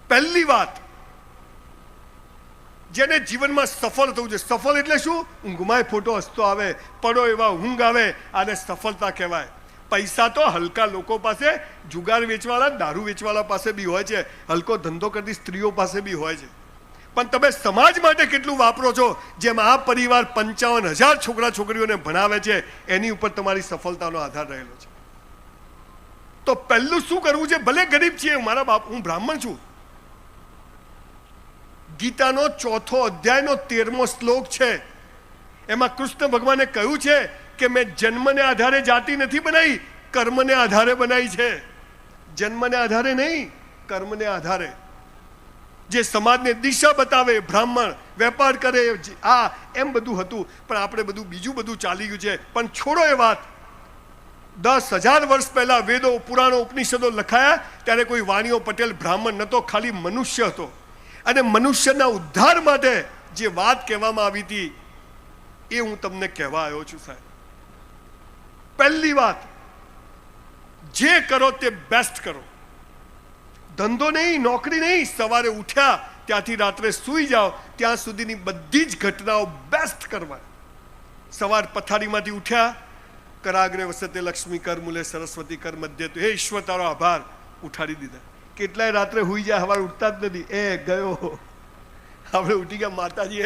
પહેલી વાત, જેને જીવનમાં સફળ થવું છે, સફળ એટલે શું? ઊંઘમાં ફોટો હસતો આવે, પડો એવા ઊંઘ આવે, આને સફળતા કહેવાય. પૈસા તો હલકા લોકો પાસે, જુગાર વેચવાળા, દારૂ વેચવાળા પાસે બી હોય છે, હલકો ધંધો કરતી સ્ત્રીઓ પાસે બી હોય છે. પણ તમે સમાજ માટે કેટલું વાપરો છો? જેમ આ પરિવાર 55,000 છોકરા છોકરીઓને ભણાવે છે, એની ઉપર તમારી સફળતાનો આધાર રહેલો છે. તો પહેલું શું કરવું છે? ભલે ગરીબ છીએ, મારા બાપ, હું બ્રાહ્મણ છું. ગીતાનો 4થો અધ્યાયનો 13મો શ્લોક છે. એમાં કૃષ્ણ ભગવાને કહ્યું છે કે મેં જન્મને આધારે જાતિ નથી બનાવી, કર્મને આધારે બનાવી છે. જન્મને આધારે નહીં, કર્મને આધારે. જે સમાજને દિશા બતાવે, બ્રાહ્મણ વેપાર કરે, આ એમ બધું હતું. પણ આપણે બધું બીજું બધું ચાલી ગયું છે. પણ છોડો એ વાત. 10,000 વર્ષ પહેલા વેદો, પુરાણો, ઉપનિષદો લખાયા ત્યારે કોઈ વાણિયો પટેલ બ્રાહ્મણ નતો, ખાલી મનુષ્ય હતો. અને મનુષ્યના ઉદ્ધાર માટે જે વાત કહેવામાં આવી હતી એ હું તમને કહેવા આવ્યો છું સાહેબ. પહેલી વાત, જે કરો તે બેસ્ટ કરો. ધંધો નહીં, નોકરી નહીં, સવારે ઉઠ્યા ત્યાંથી રાત્રે સૂઈ જાઓ ત્યાં સુધીની બધી જ ઘટનાઓ બેસ્ટ કરવા. સવાર પથારીમાંથી ઉઠ્યા, કરાગ્રે વસતે લક્ષ્મી કર મૂલે સરસ્વતી કર મધ્ય, તો હે ઈશ્વર તારો આભાર, ઉઠાડી દીધા. કેટલાય રાત્રે હુઈ જાય, સવારે ઉઠતા જ નથી. એ ગયો, આપણે ઉઠી ગયા, માતાજી